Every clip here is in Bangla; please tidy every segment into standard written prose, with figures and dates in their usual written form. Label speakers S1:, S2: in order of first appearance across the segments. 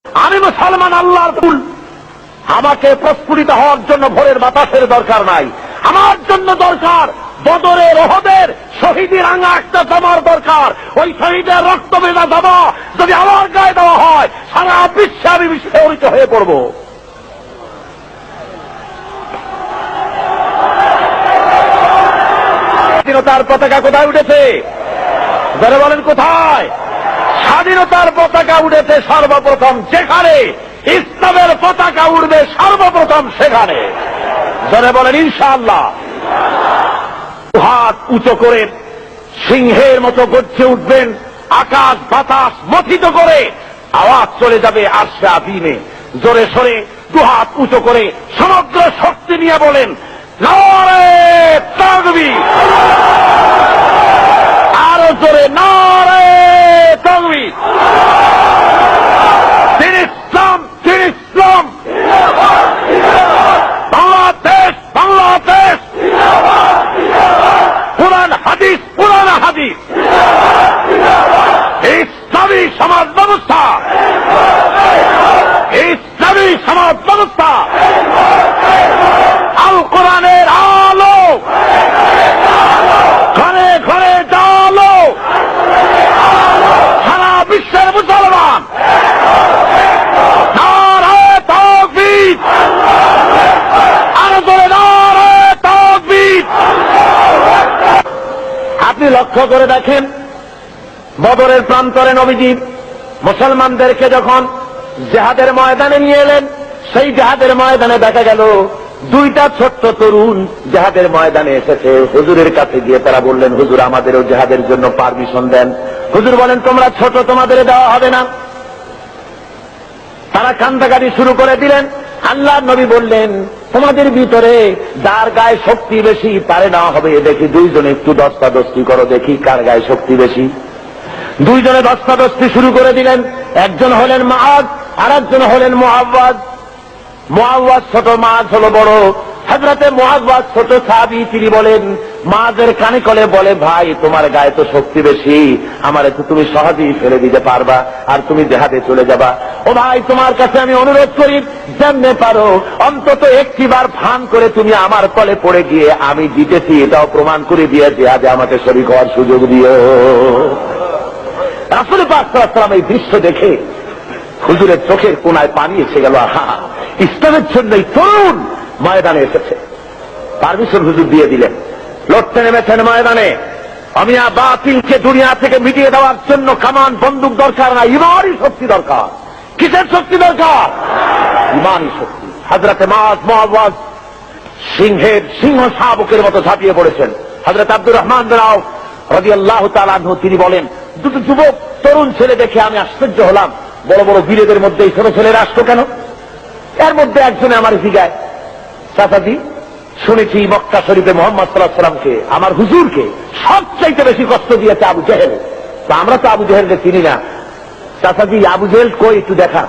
S1: আমি মুসলমান আল্লাহর ফুল, আমাকে প্রস্ফুটিত হওয়ার জন্য ভোরের বাতাসের দরকার নাই। আমার জন্য দরকার বদরের, ওহদের শহীদের রাঙা একটা জামার দরকার। ওই শহীদের রক্ত ভেজা জামা যদি আমার গায়ে দেওয়া হয়, সারা বিশ্বে আমি বিস্ফোরিত হয়ে পড়ব। স্বাধীনতার পতাকা কোথায় উঠেছে? যারা বলেন কোথায়? স্বাধীনতার পতাকা উঠেছে সর্বপ্রথম যেখানে ইসলামের পতাকা উঠবে সর্বপ্রথম সেখানে। যারা বলেন ইনশাআল্লাহ। হাত উঁচু করে সিংহের মতো গর্জে উঠবেন, আকাশ বাতাস মথিত করে আওয়াজ চলে যাবে আরশে আযীমে। জোরে সরে দুহাত উঁচু করে সমগ্র শক্তি নিয়ে বলেন নারে তাকবীর। আরো জোরে নারে তাকবীর। দিন ইসলাম, দিন ইসলাম। বাংলাদেশ, বাংলাদেশ। পুরান হাদিস, পুরান হাদিস। ইসলামী সমাজ ব্যবস্থা, ইসলামী সমাজ ব্যবস্থা। আল কোরআনের আলো ঘরে ঘরে জালো। সারা বিশ্বের মুসলমান নারে তাকবীর। আরো জোরে নারে তাকবীর। আপনি লক্ষ্য করে দেখেন, বদরের প্রান্তরে নবীজি মুসলমানদেরকে যখন জিহাদের ময়দানে নিয়ে এলেন, সেই জিহাদের ময়দানে দেখা গেল দুইটা ছোট্ট তরুণ জিহাদের ময়দানে এসেছে। হুজুরের কাছে গিয়ে তারা বললেন, হুজুর আমাদেরও জিহাদের জন্য পারমিশন দেন। হুজুর বলেন, তোমরা ছোট, তোমাদের দেওয়া হবে না। তারা কান্দাকাটি শুরু করে দিলেন। আল্লাহর নবী বললেন, তোমাদের ভিতরে যার গায়ে শক্তি বেশি তারে নেওয়া হবে। দেখি দুইজনে একটু দস্তাদস্তি করো, দেখি কার গায়ে শক্তি বেশি। দুইজনে দস্তাদস্তি শুরু করে দিলেন। একজন হলেন মুআদ, আর একজন হলেন মুআওয়াজ। মুআওয়াজ ছোট, মুআদ হলো বড়। হযরতে মুআওয়াজ ছোট সাহাবী, তিনি বলেন, মুআদের কানে কলে বলে, ভাই তোমার গায়ে তো শক্তি বেশি, আমারে তো তুমি সহজেই ফেলে দিতে পারবা, আর তুমি জিহাদে চলে যাবা। ও ভাই, তোমার কাছে আমি অনুরোধ করি, যেমনে পারো অন্তত একটিবার ভান করে তুমি আমার কলে পড়ে গিয়ে আমি জিতেছি এটাও প্রমাণ করে দিয়ে জিহাদে আমাকে শরীক হওয়ার সুযোগ দিও। রাসূল পাক সাল্লাল্লাহু আলাইহি ওয়াসাল্লাম এই দৃশ্য দেখে হুজুরের চোখের কোনায় পানি এসে গেল। আহা, ইসলামের জন্য এই তরুণ ময়দানে এসেছে। পারমিশন হুজুর দিয়ে দিলেন। লড়তে নেমেছেন ময়দানে। অমিয়া বাতিলকে দুনিয়া থেকে মিটিয়ে দেওয়ার জন্য কামান বন্দুক দরকার না, ইমানি শক্তি দরকার। কিসের শক্তি দরকার? ইমানি শক্তি। হযরতে মুআওয়াজ সিংহের সিংহ শাবকের মতো ঝাঁপিয়ে পড়েছেন। হযরত আব্দুর রহমান বিন আওফ রাদিয়াল্লাহু তাআলা আনহু তিনি বলেন, দুটো যুবক তরুণ ছেলে দেখে আমি আশ্চর্য হলাম। বড় বড় বীরেদের মধ্যে এই ছোট ছেলেরা আসতো কেন? এর মধ্যে একজনে আমার জিজ্ঞায়, চাচাজি শুনেছি মক্কা শরীফে মুহাম্মদ সাল্লাল্লাহু আলাইহি ওয়াসাল্লামকে, আমার হুজুরকে সবচাইতে বেশি কষ্ট দিয়েছে আবু জেহেল। তা আমরা তো আবু জেহেলকে চিনি না, চাচাজি আবু জেহেল কই একটু দেখা।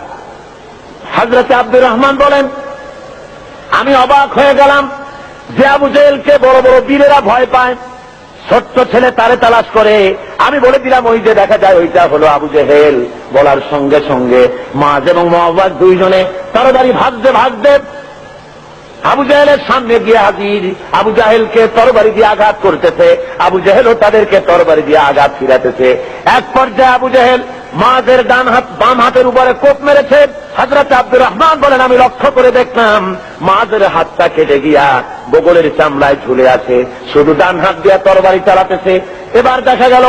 S1: হযরতে আব্দুর রহমান বলেন, আমি অবাক হয়ে গেলাম যে আবু জেহেলকে বড় বড় বীরেরা ভয় পায়, ছোট্ট ছেলে তারে তালাশ করে। আমি বলে দিলাম, ওই যে দেখা যায় ওইটা হলো আবু জেহেল। বলার সঙ্গে সঙ্গে মুআজ এবং মুআওয়াজ দুইজনে তরবারি ভাজতে ভাজতে আবু জেহেলের সামনে গিয়ে হাজির। আবু জেহেলকে তরবারি দিয়ে আঘাত করতেছে, আবু জেহেলও তাদেরকে তরবারি দিয়ে আঘাত ফিরাতেছে। এক পর্যায়ে আবু জেহেল মুআজের ডান হাত বাম হাতের উপরে কোপ মেরেছে। হযরত আব্দুর রহমান বলেন, আমি লক্ষ্য করে দেখলাম মুআজের হাতটা কেটে গিয়া বগলের চামড়ায় ঝুলে আছে, শুধু ডান হাত দিয়ে তরবারি চালাতেছে। এবার দেখা গেল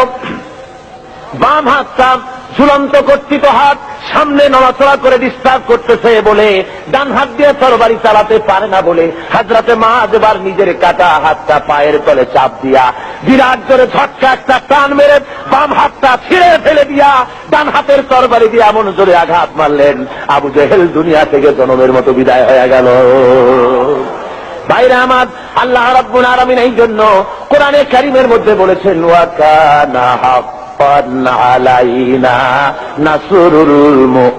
S1: বাম হাতটা ঝুলন্ত কর্তৃত হাত সামনে নড়াচড়া করে ডিস্টার্ব করতেছে বলে ডান হাত দিয়ে তরবারি চালাতে পারে না বলে হযরতে মুআজ এবার নিজের কাটা হাতটা পায়ের তলে চাপ দিয়া বিরাট জোরে ঝটকা একটা টান মেরে বাম হাতটা ছিঁড়ে ফেলে দিয়া ডান হাতের তরবারি দিয়ে এমন জোরে আঘাত মারলেন, আবু জেহেল দুনিয়া থেকে জনমের মতো বিদায় হয়ে গেল। ভাইরা আমার, আল্লাহ রাব্বুল আলামিন এই জন্য কোরআনে কারীমের মধ্যে বলেছেন, ওয়া কানা হাক্কান আলাইনা নাসরুল মুমিনিন।